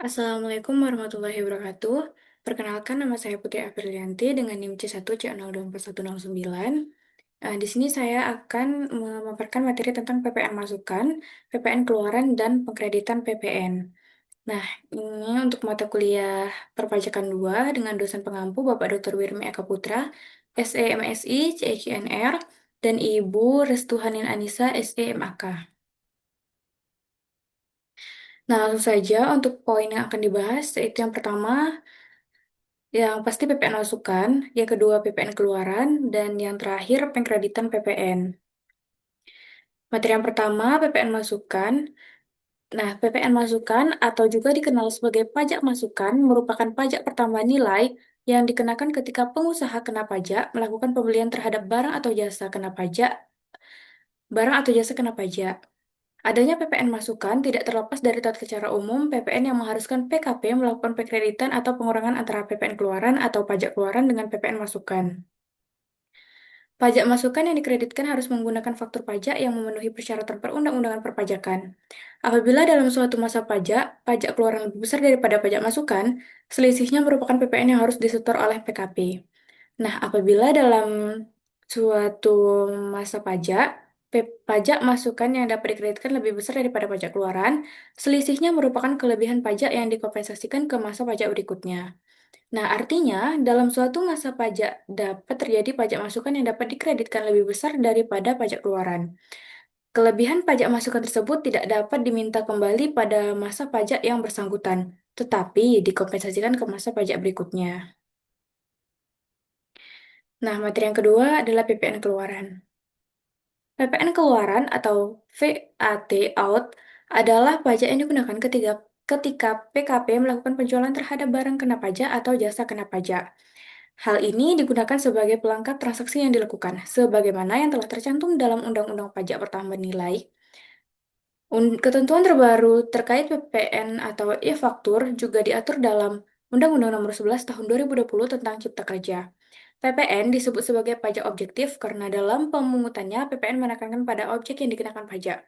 Assalamualaikum warahmatullahi wabarakatuh. Perkenalkan, nama saya Putri Aprilianti dengan NIM C1C024109. Di sini saya akan memaparkan materi tentang PPN masukan, PPN keluaran, dan pengkreditan PPN. Nah, ini untuk mata kuliah perpajakan 2 dengan dosen pengampu Bapak Dr. Wirmi Eka Putra, SE MSI, CHNR, dan Ibu Restuhanin Anissa, SE MAK. Nah, langsung saja untuk poin yang akan dibahas, yaitu yang pertama, yang pasti PPN masukan, yang kedua PPN keluaran, dan yang terakhir pengkreditan PPN. Materi yang pertama, PPN masukan. Nah, PPN masukan atau juga dikenal sebagai pajak masukan merupakan pajak pertambahan nilai yang dikenakan ketika pengusaha kena pajak melakukan pembelian terhadap barang atau jasa kena pajak. Adanya PPN masukan tidak terlepas dari tata cara umum PPN yang mengharuskan PKP melakukan pengkreditan atau pengurangan antara PPN keluaran atau pajak keluaran dengan PPN masukan. Pajak masukan yang dikreditkan harus menggunakan faktur pajak yang memenuhi persyaratan perundang-undangan perpajakan. Apabila dalam suatu masa pajak, pajak keluaran lebih besar daripada pajak masukan, selisihnya merupakan PPN yang harus disetor oleh PKP. Nah, apabila dalam suatu masa pajak, pajak masukan yang dapat dikreditkan lebih besar daripada pajak keluaran, selisihnya merupakan kelebihan pajak yang dikompensasikan ke masa pajak berikutnya. Nah, artinya dalam suatu masa pajak dapat terjadi pajak masukan yang dapat dikreditkan lebih besar daripada pajak keluaran. Kelebihan pajak masukan tersebut tidak dapat diminta kembali pada masa pajak yang bersangkutan, tetapi dikompensasikan ke masa pajak berikutnya. Nah, materi yang kedua adalah PPN keluaran. PPN keluaran atau VAT out adalah pajak yang digunakan ketika PKP melakukan penjualan terhadap barang kena pajak atau jasa kena pajak. Hal ini digunakan sebagai pelengkap transaksi yang dilakukan, sebagaimana yang telah tercantum dalam Undang-Undang Pajak Pertambahan Nilai. Ketentuan terbaru terkait PPN atau e-faktur juga diatur dalam Undang-Undang Nomor 11 Tahun 2020 tentang Cipta Kerja. PPN disebut sebagai pajak objektif karena dalam pemungutannya PPN menekankan pada objek yang dikenakan pajak.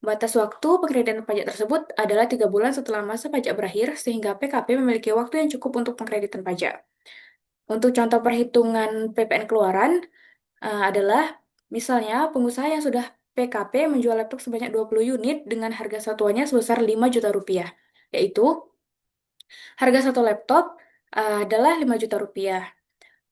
Batas waktu pengkreditan pajak tersebut adalah 3 bulan setelah masa pajak berakhir, sehingga PKP memiliki waktu yang cukup untuk pengkreditan pajak. Untuk contoh perhitungan PPN keluaran adalah misalnya pengusaha yang sudah PKP menjual laptop sebanyak 20 unit dengan harga satuannya sebesar 5 juta rupiah, yaitu harga satu laptop adalah 5 juta rupiah.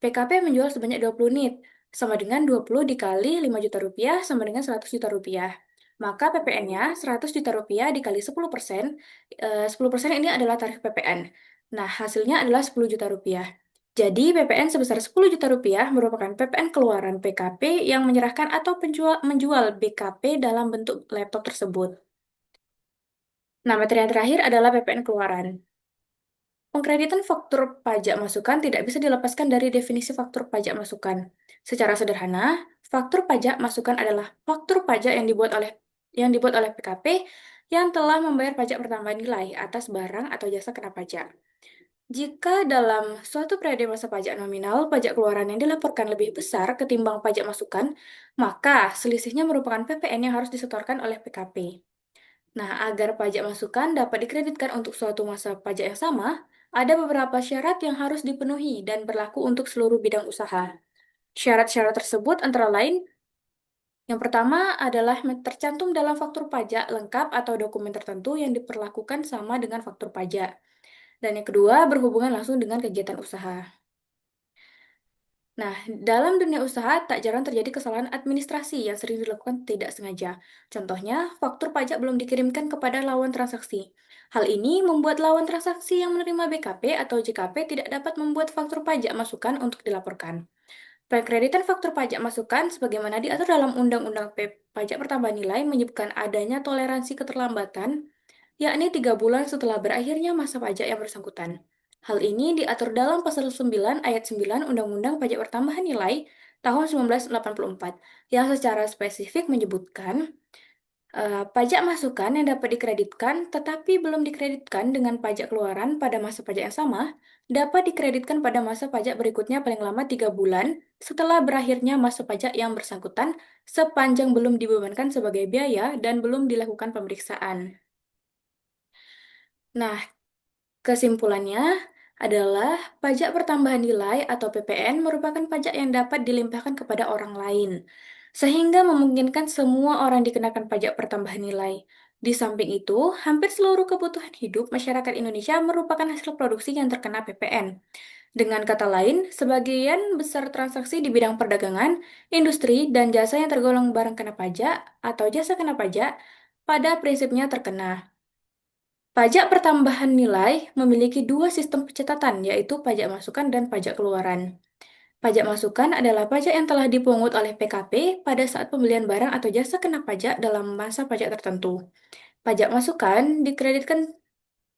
PKP menjual sebanyak 20 unit, sama dengan 20 dikali 5 juta rupiah sama dengan 100 juta rupiah. Maka PPN-nya 100 juta rupiah dikali 10%, 10% ini adalah tarif PPN. Nah, hasilnya adalah 10 juta rupiah. Jadi, PPN sebesar 10 juta rupiah merupakan PPN keluaran PKP yang menyerahkan atau menjual BKP dalam bentuk laptop tersebut. Nah, materi yang terakhir adalah PPN keluaran. Pengkreditan faktur pajak masukan tidak bisa dilepaskan dari definisi faktur pajak masukan. Secara sederhana, faktur pajak masukan adalah faktur pajak yang dibuat oleh PKP yang telah membayar pajak pertambahan nilai atas barang atau jasa kena pajak. Jika dalam suatu periode masa pajak nominal, pajak keluaran yang dilaporkan lebih besar ketimbang pajak masukan, maka selisihnya merupakan PPN yang harus disetorkan oleh PKP. Nah, agar pajak masukan dapat dikreditkan untuk suatu masa pajak yang sama, ada beberapa syarat yang harus dipenuhi dan berlaku untuk seluruh bidang usaha. Syarat-syarat tersebut antara lain, yang pertama adalah tercantum dalam faktur pajak lengkap atau dokumen tertentu yang diperlakukan sama dengan faktur pajak. Dan yang kedua, berhubungan langsung dengan kegiatan usaha. Nah, dalam dunia usaha tak jarang terjadi kesalahan administrasi yang sering dilakukan tidak sengaja. Contohnya, faktur pajak belum dikirimkan kepada lawan transaksi. Hal ini membuat lawan transaksi yang menerima BKP atau JKP tidak dapat membuat faktur pajak masukan untuk dilaporkan. Pengkreditan faktur pajak masukan sebagaimana diatur dalam Undang-Undang Pajak Pertambahan Nilai menyebutkan adanya toleransi keterlambatan, yakni 3 bulan setelah berakhirnya masa pajak yang bersangkutan. Hal ini diatur dalam Pasal 9 Ayat 9 Undang-Undang Pajak Pertambahan Nilai tahun 1984, yang secara spesifik menyebutkan pajak masukan yang dapat dikreditkan tetapi belum dikreditkan dengan pajak keluaran pada masa pajak yang sama, dapat dikreditkan pada masa pajak berikutnya paling lama 3 bulan setelah berakhirnya masa pajak yang bersangkutan, sepanjang belum dibebankan sebagai biaya dan belum dilakukan pemeriksaan. Nah, Kesimpulannya adalah pajak pertambahan nilai atau PPN merupakan pajak yang dapat dilimpahkan kepada orang lain, sehingga memungkinkan semua orang dikenakan pajak pertambahan nilai. Di samping itu, hampir seluruh kebutuhan hidup masyarakat Indonesia merupakan hasil produksi yang terkena PPN. Dengan kata lain, sebagian besar transaksi di bidang perdagangan, industri, dan jasa yang tergolong barang kena pajak atau jasa kena pajak pada prinsipnya terkena. Pajak pertambahan nilai memiliki dua sistem pencatatan, yaitu pajak masukan dan pajak keluaran. Pajak masukan adalah pajak yang telah dipungut oleh PKP pada saat pembelian barang atau jasa kena pajak dalam masa pajak tertentu. Pajak masukan dikreditkan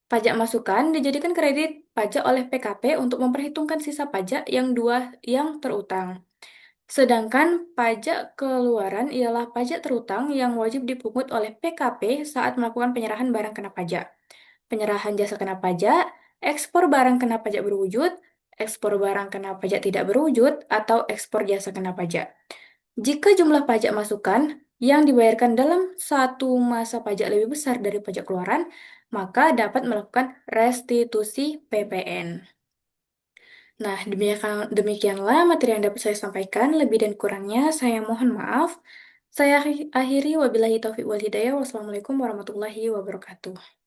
Pajak masukan dijadikan kredit pajak oleh PKP untuk memperhitungkan sisa pajak yang terutang. Sedangkan pajak keluaran ialah pajak terutang yang wajib dipungut oleh PKP saat melakukan penyerahan barang kena pajak. Penyerahan jasa kena pajak, ekspor barang kena pajak berwujud, ekspor barang kena pajak tidak berwujud, atau ekspor jasa kena pajak. Jika jumlah pajak masukan yang dibayarkan dalam satu masa pajak lebih besar dari pajak keluaran, maka dapat melakukan restitusi PPN. Nah, demikianlah materi yang dapat saya sampaikan. Lebih dan kurangnya saya mohon maaf. Saya akhiri wabillahi taufiq wal hidayah. Wassalamualaikum warahmatullahi wabarakatuh.